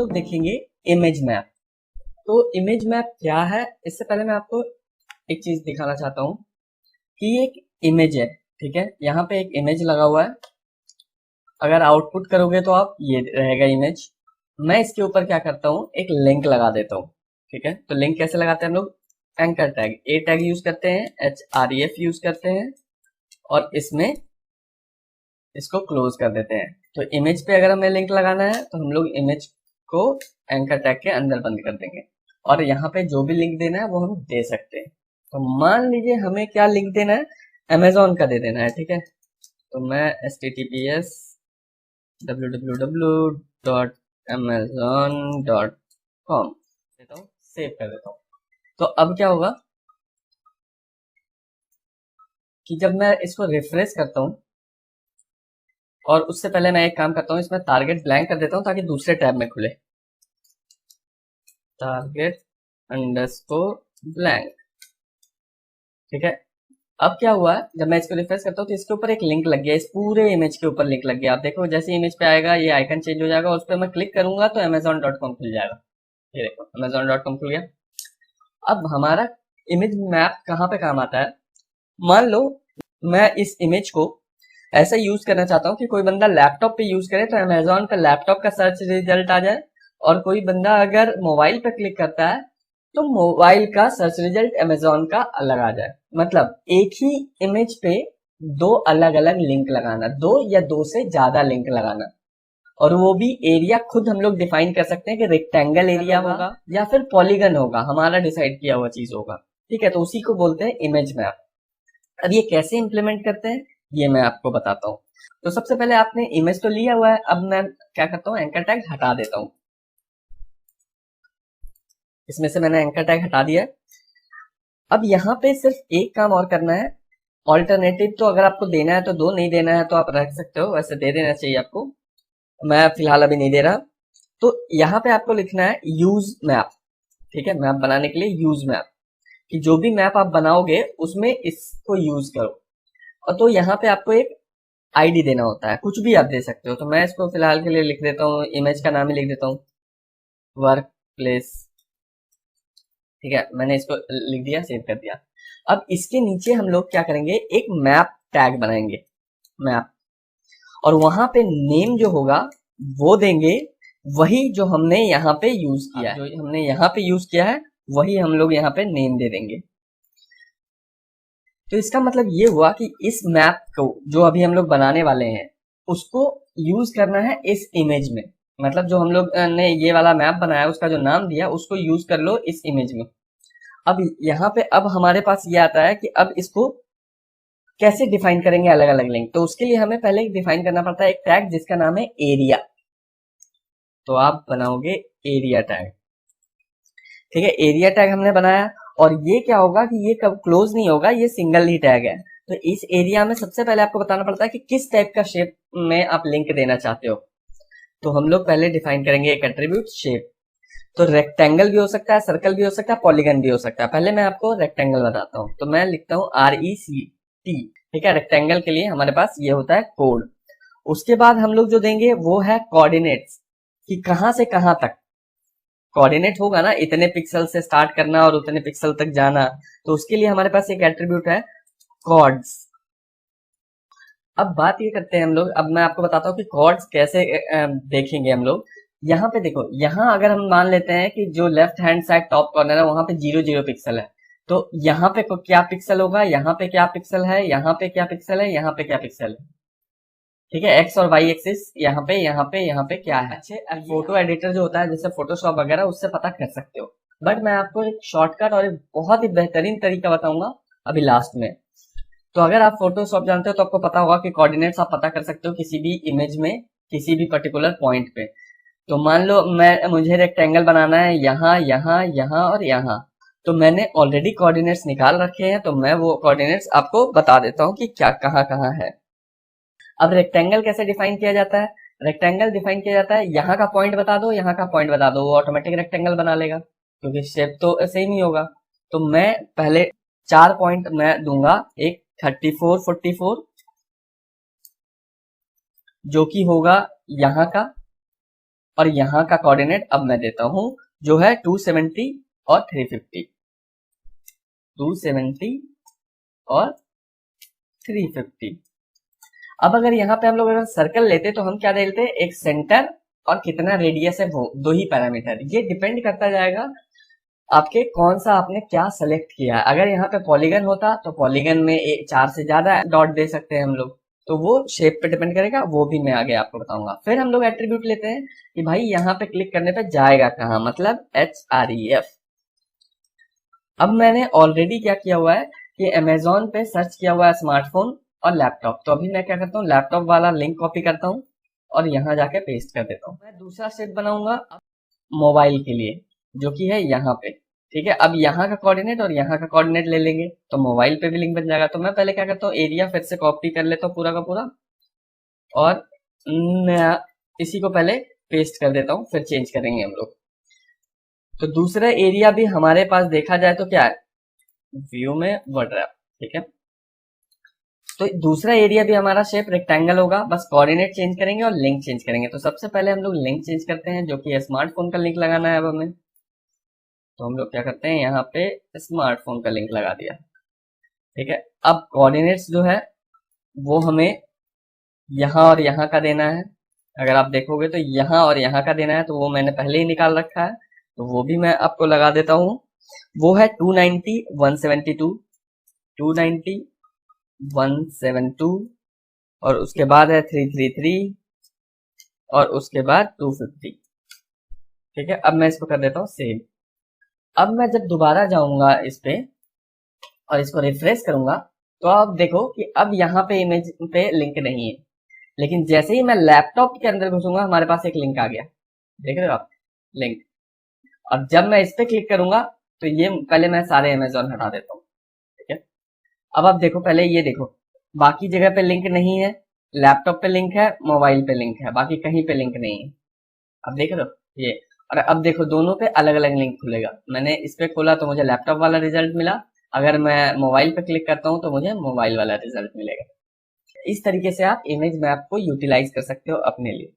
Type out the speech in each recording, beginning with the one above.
लोग देखेंगे image map. तो इमेज मैप क्या है, इससे पहले मैं आपको एक चीज दिखाना चाहता हूँ कि ये एक इमेज है। ठीक है, यहाँ पे एक इमेज लगा हुआ है। अगर आउटपुट करोगे तो आप ये रहेगा इमेज। मैं इसके ऊपर क्या करता हूँ, एक लिंक लगा देता हूँ। ठीक है, तो लिंक कैसे लगाते हैं हम लोग, एंकर टैग, ए टैग यूज करते हैं, href यूज करते हैं और इसमें इसको क्लोज कर देते हैं। तो इमेज पे अगर हमें लिंक लगाना है तो हम लोग इमेज को एंकर टैग के अंदर बंद कर देंगे और यहाँ पे जो भी लिंक देना है वो हम दे सकते हैं। तो मान लीजिए हमें क्या लिंक देना है, अमेजोन का दे देना है। ठीक है, तो मैं https www.amazon.com देता हूँ, सेव कर देता हूँ। तो अब क्या होगा कि जब मैं इसको रिफ्रेश करता हूँ, और उससे पहले मैं एक काम करता हूँ, इसमें टारगेट ब्लैंक कर देता हूँ ताकि दूसरे टैब में खुले, टारगेट अंडरस्कोर ब्लैंक। ठीक है, अब क्या हुआ है, जब मैं इसको रिफ्रेश करता हूँ तो इसके ऊपर एक लिंक लग गया, इस पूरे इमेज के ऊपर लिंक लग गया। आप देखो जैसे इमेज पे आएगा ये आइकन चेंज हो जाएगा, उस पर मैं क्लिक करूंगा तो amazon.com खुल जाएगा। ये देखो amazon.com खुल गया। अब हमारा इमेज मैप कहाँ पे काम आता है, मान लो मैं इस इमेज को ऐसा यूज करना चाहता हूँ कि कोई बंदा लैपटॉप पे यूज करे तो अमेजोन पे लैपटॉप का सर्च रिजल्ट आ जाए, और कोई बंदा अगर मोबाइल पे क्लिक करता है तो मोबाइल का सर्च रिजल्ट अमेजोन का अलग आ जाए। मतलब एक ही इमेज पे दो अलग अलग लिंक लगाना, दो या दो से ज्यादा लिंक लगाना, और वो भी एरिया खुद हम लोग डिफाइन कर सकते हैं कि रेक्टेंगल एरिया होगा या फिर पॉलीगन होगा, हमारा डिसाइड किया हुआ चीज होगा। ठीक है, तो उसी को बोलते हैं इमेज मैप। अब ये कैसे इंप्लीमेंट करते हैं ये मैं आपको बताता हूँ। तो सबसे पहले आपने इमेज तो लिया हुआ है, अब मैं क्या करता हूँ, एंकर टैग हटा देता हूँ। इसमें से मैंने एंकर टैग हटा दिया है। अब यहाँ पे सिर्फ एक काम और करना है, ऑल्टरनेटिव तो अगर आपको देना है तो दो, नहीं देना है तो आप रख सकते हो, वैसे दे देना चाहिए आपको, मैं फिलहाल अभी नहीं दे रहा। तो यहाँ पे आपको लिखना है यूज मैप। ठीक है, मैप बनाने के लिए यूज मैप, कि जो भी मैप आप बनाओगे उसमें इसको यूज करो। और तो यहाँ पे आपको एक आईडी देना होता है, कुछ भी आप दे सकते हो। तो मैं इसको फिलहाल के लिए लिख देता हूँ, इमेज का नाम ही लिख देता हूँ, वर्क प्लेस। ठीक है, मैंने इसको लिख दिया, सेव कर दिया। अब इसके नीचे हम लोग क्या करेंगे, एक मैप टैग बनाएंगे, मैप, और वहां पे नेम जो होगा वो देंगे वही जो हमने यहाँ पे यूज किया है, जो हमने यहाँ पे यूज किया है वही हम लोग यहाँ पे नेम दे देंगे। तो इसका मतलब ये हुआ कि इस मैप को जो अभी हम लोग बनाने वाले हैं उसको यूज करना है इस इमेज में। मतलब जो हम लोग ने ये वाला मैप बनाया उसका जो नाम दिया उसको यूज कर लो इस इमेज में। अब यहाँ पे अब हमारे पास ये आता है कि अब इसको कैसे डिफाइन करेंगे अलग अलग लिंक। तो उसके लिए हमें पहले डिफाइन करना पड़ता है एक टैग जिसका नाम है एरिया। तो आप बनाओगे एरिया टैग। ठीक है, एरिया टैग हमने बनाया, और ये क्या होगा कि ये कब क्लोज नहीं होगा, ये सिंगल ही टैग है। तो इस एरिया में सबसे पहले आपको बताना पड़ता है कि किस टाइप का शेप में आप लिंक देना चाहते हो। तो हम लोग पहले डिफाइन करेंगे एक एट्रीब्यूट शेप। तो रेक्टेंगल भी हो सकता है, सर्कल भी हो सकता है, पॉलीगन भी हो सकता है। पहले मैं आपको रेक्टेंगल बताता हूँ, तो मैं लिखता हूँ RECT। ठीक है, रेक्टेंगल के लिए हमारे पास ये होता है कोड। उसके बाद हम लोग जो देंगे वो है कोऑर्डिनेट्स, कि कहां से कहां तक कोऑर्डिनेट होगा ना, इतने पिक्सल से स्टार्ट करना और उतने पिक्सल तक जाना। तो उसके लिए हमारे पास एक एट्रीब्यूट है कॉर्ड्स। अब बात ये करते हैं हम लोग, अब मैं आपको बताता हूँ कि कॉर्ड्स कैसे देखेंगे हम लोग। यहाँ पे देखो, यहाँ अगर हम मान लेते हैं कि जो left hand side top corner है वहां पे 0 0 पिक्सल है, तो यहाँ पे क्या पिक्सल होगा, यहाँ पे क्या पिक्सल है, यहाँ पे क्या पिक्सल है, यहाँ पे क्या पिक्सल है। ठीक है, एक्स और वाई एक्सिस यहाँ पे यहाँ पे क्या है। अच्छे फोटो एडिटर जो होता है जैसे फोटोशॉप वगैरह, उससे पता कर सकते हो। बट मैं आपको एक शॉर्टकट और एक बहुत ही बेहतरीन तरीका बताऊंगा अभी लास्ट में। तो अगर आप फोटोशॉप जानते हो तो आपको पता होगा कि कोऑर्डिनेट्स आप पता कर सकते हो किसी भी इमेज में, किसी भी पर्टिकुलर पॉइंट पे। तो मान लो मुझे रेक्टेंगल बनाना है यहाँ यहाँ यहाँ और यहाँ, तो मैंने ऑलरेडी कोऑर्डिनेट्स निकाल रखे हैं, तो मैं वो कोऑर्डिनेट्स आपको बता देता हूँ कि क्या कहाँ कहाँ है। अब रेक्टेंगल कैसे डिफाइन किया जाता है, रेक्टेंगल डिफाइन किया जाता है यहाँ का पॉइंट बता दो, यहाँ का पॉइंट बता दो, वो ऑटोमेटिक रेक्टेंगल बना लेगा क्योंकि शेप तो सेम ही होगा। तो मैं पहले 4 पॉइंट मैं दूंगा, एक 34 44 जो कि होगा यहाँ का, और यहाँ का कोऑर्डिनेट अब मैं देता हूँ जो है 270 और 350, 270 और 350। अब अगर यहाँ पे हम लोग अगर सर्कल लेते तो हम क्या देते, एक सेंटर और कितना रेडियस है, वो दो ही पैरामीटर। ये डिपेंड करता जाएगा आपके कौन सा आपने क्या सेलेक्ट किया है। अगर यहाँ पे पॉलीगन होता तो पॉलीगन में 4 से ज्यादा डॉट दे सकते हैं हम लोग, तो वो शेप पे डिपेंड करेगा, वो भी मैं आगे आपको बताऊंगा। फिर हम लोग एट्रीब्यूट लेते हैं कि भाई यहाँ पे क्लिक करने पे जाएगा कहाँ, मतलब href। अब मैंने ऑलरेडी क्या किया हुआ है कि अमेजोन पे सर्च किया हुआ है स्मार्टफोन और लैपटॉप, तो अभी मैं क्या करता हूँ, लैपटॉप वाला लिंक कॉपी करता हूँ और यहाँ जाके पेस्ट कर देता हूँ। मैं दूसरा स्टेप बनाऊंगा मोबाइल के लिए, जो कि है यहाँ पे। ठीक है, अब यहाँ का कोऑर्डिनेट और यहाँ का कोऑर्डिनेट ले लेंगे तो मोबाइल पे भी लिंक बन जाएगा। तो मैं पहले क्या करता हूँ, एरिया फिर से कॉपी कर लेता हूँ पूरा का पूरा, और इसी को पहले पेस्ट कर देता हूँ, फिर चेंज करेंगे हम लोग। तो दूसरा एरिया भी हमारे पास देखा जाए तो क्या है, व्यू में बढ़ रहा है। ठीक है, तो दूसरा एरिया भी हमारा शेप रेक्टेंगल होगा, बस कोऑर्डिनेट चेंज करेंगे और लिंक चेंज करेंगे। तो सबसे पहले हम लोग लिंक चेंज करते हैं, जो कि स्मार्टफोन का लिंक लगाना है अब हमें। तो हम लोग क्या करते हैं, यहाँ पे स्मार्टफोन का लिंक लगा दिया। ठीक है, अब कोऑर्डिनेट्स जो है वो हमें यहाँ और यहाँ का देना है। अगर आप देखोगे तो यहाँ और यहाँ का देना है, तो वो मैंने पहले ही निकाल रखा है, तो वो भी मैं आपको लगा देता हूँ। वो है 290 172, 290 172, और उसके बाद है 333, और उसके बाद 250। ठीक है, अब मैं इसको कर देता हूँ सेव। अब मैं जब दोबारा जाऊंगा इस पे और इसको रिफ्रेश करूंगा, तो आप देखो कि अब यहाँ पे इमेज पे लिंक नहीं है, लेकिन जैसे ही मैं लैपटॉप के अंदर घुसूंगा हमारे पास एक लिंक आ गया। देख रहे हो आप, लिंक। अब जब मैं इस पे क्लिक करूंगा तो ये पहले मैं सारे अमेजोन हटा देता हूँ। ठीक है, अब आप देखो, पहले ये देखो, बाकी जगह पे लिंक नहीं है, लैपटॉप पे लिंक है, मोबाइल पे लिंक है, बाकी कहीं पे लिंक नहीं है। अब देख रहे हो ये, और अब देखो दोनों पे अलग अलग लिंक खुलेगा। मैंने इस पे खोला तो मुझे लैपटॉप वाला रिजल्ट मिला, अगर मैं मोबाइल पे क्लिक करता हूँ तो मुझे मोबाइल वाला रिजल्ट मिलेगा। इस तरीके से आप इमेज मैप को यूटिलाइज कर सकते हो अपने लिए।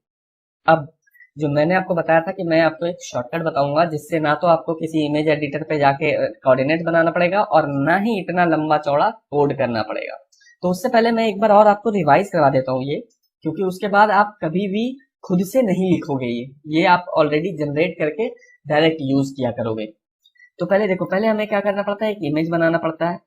अब जो मैंने आपको बताया था कि मैं आपको एक शॉर्टकट बताऊंगा, जिससे ना तो आपको किसी इमेज एडिटर पे जाके कोऑर्डिनेट बनाना पड़ेगा और ना ही इतना लंबा चौड़ा कोड करना पड़ेगा। तो उससे पहले मैं एक बार और आपको रिवाइज करवा देता हूँ ये, क्योंकि उसके बाद आप कभी भी खुद से नहीं लिखोगे, ये आप ऑलरेडी जनरेट करके डायरेक्ट यूज किया करोगे। तो पहले देखो, पहले हमें क्या करना पड़ता है, एक इमेज बनाना पड़ता है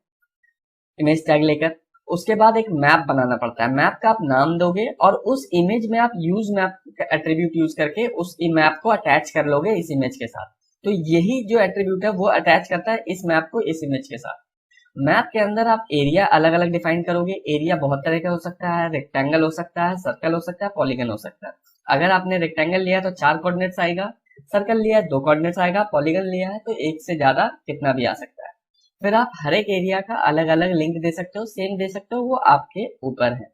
इमेज टैग लेकर। उसके बाद एक मैप बनाना पड़ता है, मैप का आप नाम दोगे और उस इमेज में आप यूज मैप एट्रीब्यूट यूज करके उस मैप को अटैच कर लोगे इस इमेज के साथ। तो यही जो एट्रीब्यूट है वो अटैच करता है इस मैप को इस इमेज के साथ। मैप के अंदर आप एरिया अलग अलग डिफाइन करोगे। एरिया बहुत तरह का हो सकता है, रेक्टेंगल हो सकता है, सर्कल हो सकता है, पॉलीगन हो सकता है। अगर आपने रेक्टेंगल लिया है तो 4 कोऑर्डिनेट्स आएगा, सर्कल लिया है 2 कोऑर्डिनेट्स आएगा, पॉलीगन लिया है तो एक से ज्यादा कितना भी आ सकता है। फिर आप हर एक एरिया का अलग अलग लिंक दे सकते हो, सेम दे सकते हो, वो आपके ऊपर है।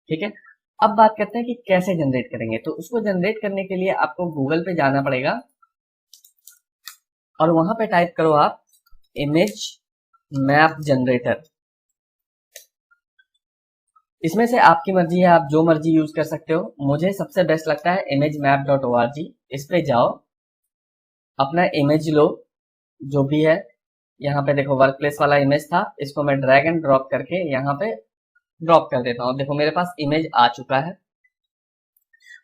ठीक है, अब बात करते हैं कि कैसे जनरेट करेंगे। तो उसको जनरेट करने के लिए आपको गूगल पे जाना पड़ेगा और वहां पे टाइप करो आप इमेज मैप जनरेटर। इसमें से आपकी मर्जी है, आप जो मर्जी यूज कर सकते हो। मुझे सबसे बेस्ट लगता है imagemap.org। इस पे जाओ, अपना इमेज लो जो भी है। यहाँ पे देखो वर्क प्लेस वाला इमेज था, इसको मैं ड्रैग एंड ड्रॉप करके यहाँ पे ड्रॉप कर देता हूँ। देखो मेरे पास इमेज आ चुका है।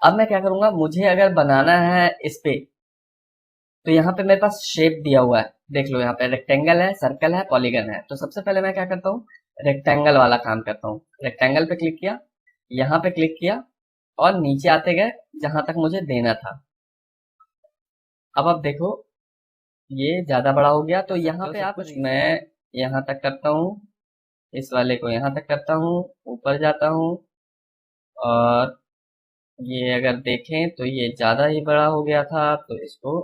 अब मैं क्या करूंगा, मुझे अगर बनाना है इस पे, तो यहाँ पे मेरे पास शेप दिया हुआ है, देख लो यहाँ पे रेक्टेंगल है, सर्कल है, पॉलीगन है। तो सबसे पहले मैं क्या करता हूँ, रेक्टेंगल वाला काम करता हूँ। रेक्टेंगल पे क्लिक किया, यहाँ पे क्लिक किया और नीचे आते गए जहां तक मुझे देना था। अब आप देखो ये ज्यादा बड़ा हो गया, तो यहाँ पे आप कुछ मैं यहाँ तक करता हूँ, इस वाले को यहाँ तक करता हूँ, ऊपर जाता हूँ, और ये अगर देखें तो ये ज्यादा ही बड़ा हो गया था, तो इसको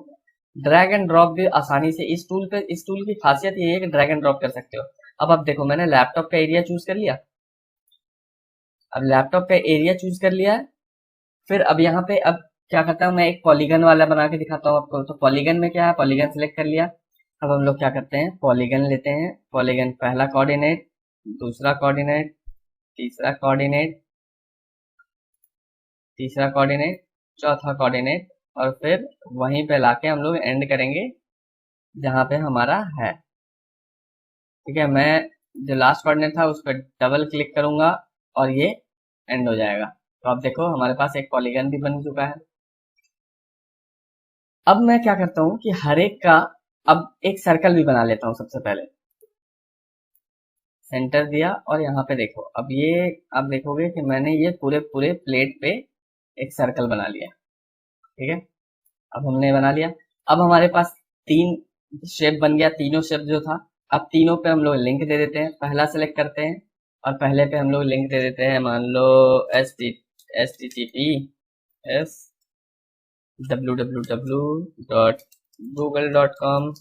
ड्रैग एंड ड्रॉप भी आसानी से इस टूल पे, इस टूल की खासियत ये है कि ड्रैग एंड ड्रॉप कर सकते हो। अब आप देखो मैंने लैपटॉप का एरिया चूज कर लिया। अब लैपटॉप का एरिया चूज कर लिया है, फिर अब यहाँ पे अब क्या करता हूँ, मैं एक पॉलीगन वाला बना के दिखाता हूँ आपको। तो पॉलीगन में क्या है, पॉलीगन सिलेक्ट कर लिया। अब हम लोग क्या करते हैं, पॉलीगन लेते हैं। पॉलीगन पहला कोऑर्डिनेट, दूसरा कोऑर्डिनेट, तीसरा कोऑर्डिनेट, तीसरा कोऑर्डिनेट, चौथा कोऑर्डिनेट, और फिर वहीं पे लाके हम लोग एंड करेंगे जहां पे हमारा है। ठीक है, मैं जो लास्ट कोऑर्डिनेट था उस पर डबल क्लिक करूंगा और ये एंड हो जाएगा। तो अब देखो हमारे पास एक पॉलीगन भी बन चुका है। अब मैं क्या करता हूँ कि हर एक का अब एक सर्कल भी बना लेता हूँ। सबसे पहले सेंटर दिया और यहाँ पे देखो, अब ये आप देखोगे कि मैंने ये पूरे पूरे प्लेट पे एक सर्कल बना लिया। ठीक है, अब हमने बना लिया। अब हमारे पास तीन शेप बन गया, तीनों शेप जो था। अब तीनों पे हम लोग लिंक दे देते हैं। पहला सेलेक्ट करते हैं और पहले पे हम लोग लिंक दे देते हैं, मान लो https www.google.com।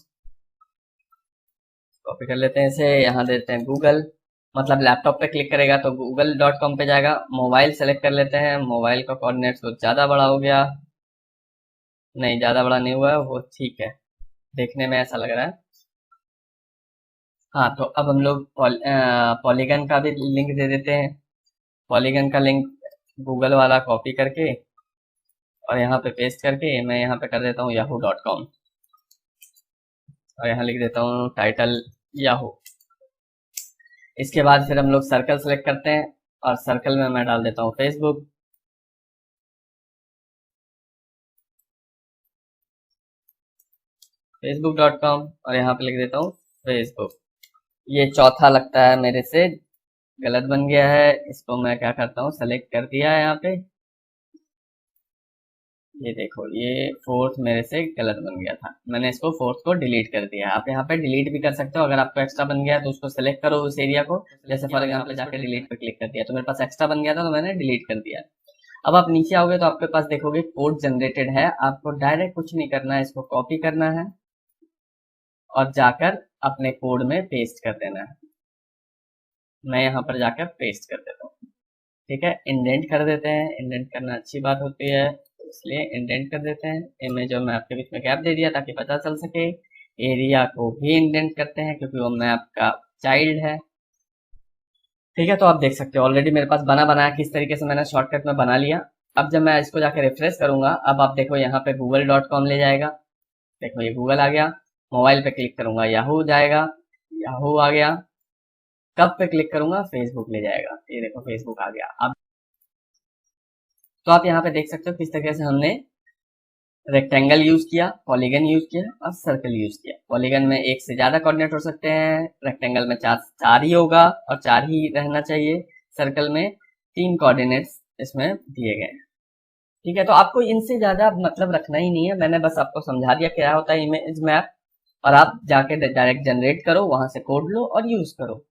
कॉपी कर लेते हैं इसे, यहाँ दे देते हैं गूगल, मतलब लैपटॉप पे क्लिक करेगा तो google.com पे जाएगा। मोबाइल सेलेक्ट कर लेते हैं, मोबाइल का कोऑर्डिनेट्स कुछ ज़्यादा बड़ा हो गया, नहीं ज़्यादा बड़ा नहीं हुआ है वो, ठीक है, देखने में ऐसा लग रहा है। हाँ, तो अब हम लोग पॉलीगन का भी लिंक दे देते हैं। पॉलीगन का लिंक गूगल वाला कॉपी करके और यहाँ पे पेस्ट करके मैं यहाँ पे कर देता हूँ yahoo.com और यहाँ लिख देता हूँ टाइटल याहू। इसके बाद फिर हम लोग सर्कल सेलेक्ट करते हैं और सर्कल में मैं डाल देता हूँ फेसबुक। facebook.com और यहाँ पे लिख देता हूँ फेसबुक। ये चौथा लगता है मेरे से गलत बन गया है, इसको मैं क्या करता हूँ, सेलेक्ट कर दिया है यहाँ पे। ये देखो, ये फोर्थ मेरे से गलत बन गया था, मैंने इसको फोर्थ को डिलीट कर दिया। आप यहाँ पे डिलीट भी कर सकते हो, अगर आपको एक्स्ट्रा बन गया है तो उसको सेलेक्ट करो उस एरिया को। जैसे फॉर एग्जाम्पल जाके डिलीट पे क्लिक कर दिया तो मेरे पास एक्स्ट्रा बन गया था तो मैंने डिलीट कर दिया। अब आप नीचे आओगे तो आपके पास देखोगे कोड जनरेटेड है। आपको डायरेक्ट कुछ नहीं करना है, इसको कॉपी करना है और जाकर अपने कोड में पेस्ट कर देना है। मैं यहाँ पर जाकर पेस्ट कर देता हूँ। ठीक है, इंडेंट कर देते हैं, इंडेंट करना अच्छी बात होती है इसलिए इंडेंट कर देते हैं। इमेज और मैप के बीच में गैप दे दिया ताकि पता चल सके। एरिया को भी इंडेंट करते हैं क्योंकि वो मैप का चाइल्ड है। ठीक है, तो आप देख सकते हो ऑलरेडी मेरे पास बना बनाया किस तरीके से मैंने शॉर्टकट में बना लिया। अब जब मैं इसको जाकर रिफ्रेश करूंगा, अब आप देखो यहाँ पे google.com ले जाएगा। देखो ये गूगल आ गया। मोबाइल पे क्लिक करूंगा याहू जाएगा, याहू आ गया। कब पे क्लिक करूंगा फेसबुक ले जाएगा, ये देखो फेसबुक आ गया। अब तो आप यहाँ पे देख सकते हो किस तरीके से हमने रेक्टेंगल यूज किया, पॉलीगन यूज किया और सर्कल यूज किया। पॉलीगन में एक से ज्यादा कोऑर्डिनेट हो सकते हैं, रेक्टेंगल में चार ही होगा और चार ही रहना चाहिए, सर्कल में 3 कोऑर्डिनेट्स इसमें दिए गए हैं। ठीक है, तो आपको इनसे ज्यादा मतलब रखना ही नहीं है, मैंने बस आपको समझा दिया क्या होता है इमेज मैप, और आप जाके डायरेक्ट जनरेट करो, वहां से कोड लो और यूज करो।